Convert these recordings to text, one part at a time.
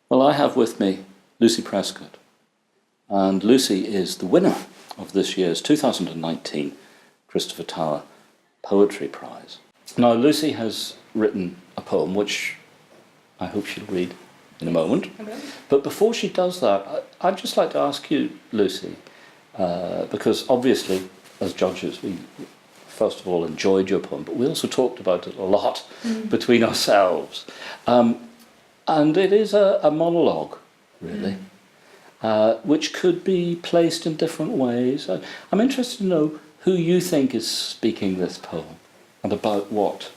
Well, I have with me Lucy Prescott, and Lucy is the winner of this year's 2019 Christopher Tower Poetry Prize. Now, Lucy has written a poem which I hope she'll read in a moment. Okay. But before she does that, I'd just like to ask you, Lucy, because obviously, as judges, we first of all enjoyed your poem, but we also talked about it a lot between ourselves. And it is a monologue, really, which could be placed in different ways. I'm interested to know who you think is speaking this poem and about what.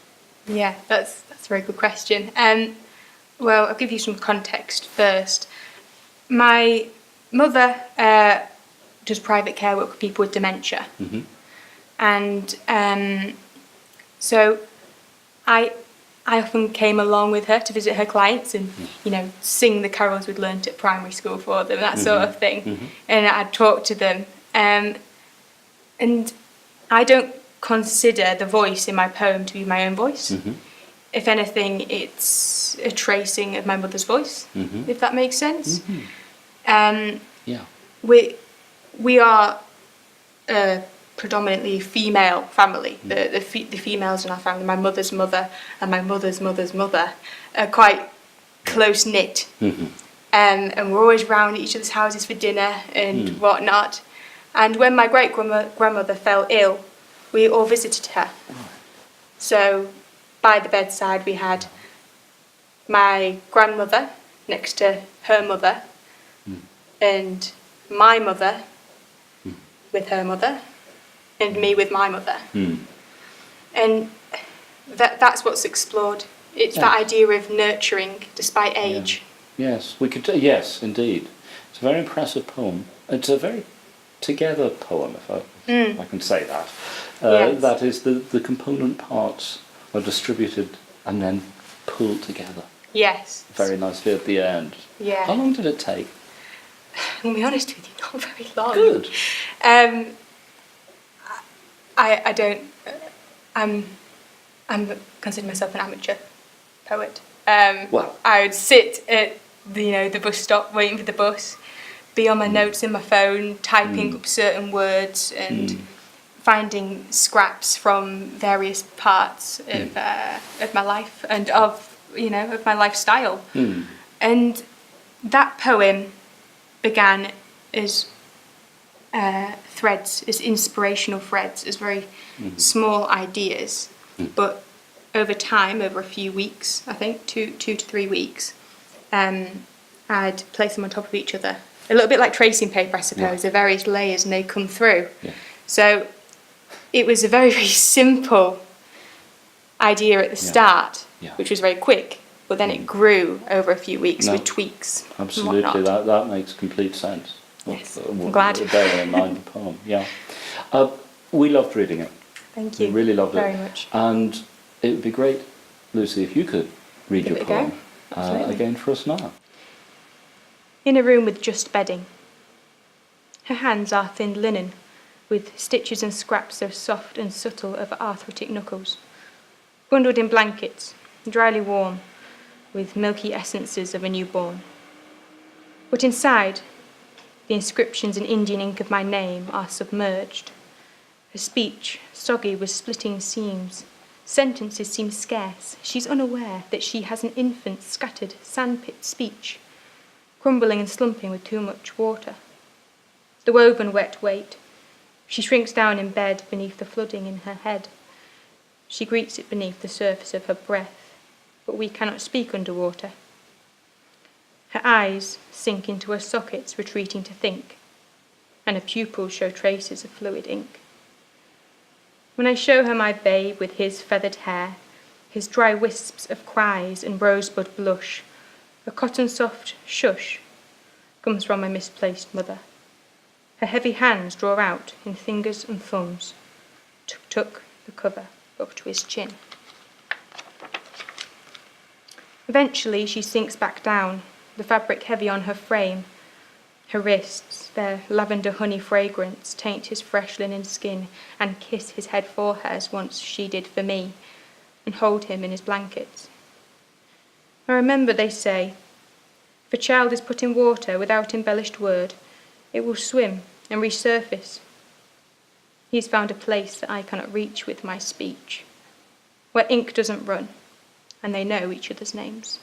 Yeah, that's a very good question. Well, I'll give you some context first. My mother does private care work with people with dementia. Mm-hmm. And so I often came along with her to visit her clients and, sing the carols we'd learnt at primary school for them, that sort of thing. Mm-hmm. And I'd talk to them. And I don't consider the voice in my poem to be my own voice. Mm-hmm. If anything, it's a tracing of my mother's voice, if that makes sense. Mm-hmm. Yeah. We are a predominantly female family. The females in our family, my mother's mother and my mother's mother's mother, are quite close-knit. Mm-hmm. And we're always round each other's houses for dinner and whatnot. And when my great-grandmother fell ill, we all visited her. So by the bedside we had my grandmother next to her mother and my mother with her mother and me with my mother. And that's what's explored. It's that idea of nurturing despite age. Yes, we could. Yes, indeed. It's a very impressive poem. It's a very together poem, if I can say that. Yes. That is, the component parts are distributed and then pulled together Yes. very nicely at the end. Yeah. How long did it take? I'm going to be honest with you, not very long. Good. I don't. I'm consider myself an amateur poet. Well. I would sit at the bus stop waiting for the bus, be on my notes in my phone, typing up certain words and finding scraps from various parts of my life and of my lifestyle. And that poem began as threads, as inspirational threads, as very small ideas. But over time, over a few weeks, I think 2 to 3 weeks, I'd place them on top of each other. A little bit like tracing paper, I suppose. There are various layers and they come through. Yeah. So it was a very, very simple idea at the start, which was very quick, but then it grew over a few weeks with tweaks. Absolutely, that makes complete sense. Yes, I'm glad. Bearing in mind the poem, yeah. We loved reading it. Thank you. We really loved very it. much. And it would be great, Lucy, if you could read Give your it a poem go. again for us now. In a room with just bedding. Her hands are thinned linen, with stitches and scraps so soft and subtle of arthritic knuckles. Bundled in blankets, dryly warm, with milky essences of a newborn. But inside, the inscriptions in Indian ink of my name are submerged. Her speech, soggy with splitting seams. Sentences seem scarce. She's unaware that she has an infant scattered sandpit speech, crumbling and slumping with too much water. The woven wet weight. She shrinks down in bed beneath the flooding in her head. She greets it beneath the surface of her breath, but we cannot speak underwater. Her eyes sink into her sockets, retreating to think, and her pupils show traces of fluid ink. When I show her my babe with his feathered hair, his dry wisps of cries and rosebud blush, a cotton-soft shush comes from my misplaced mother. Her heavy hands draw out in fingers and thumbs, tuck the cover up to his chin. Eventually she sinks back down, the fabric heavy on her frame. Her wrists, their lavender honey fragrance, taint his fresh linen skin and kiss his head for her as once she did for me, and hold him in his blankets. I remember they say, If a child is put in water without embellished word, it will swim and resurface. He has found a place that I cannot reach with my speech, where ink doesn't run, and they know each other's names.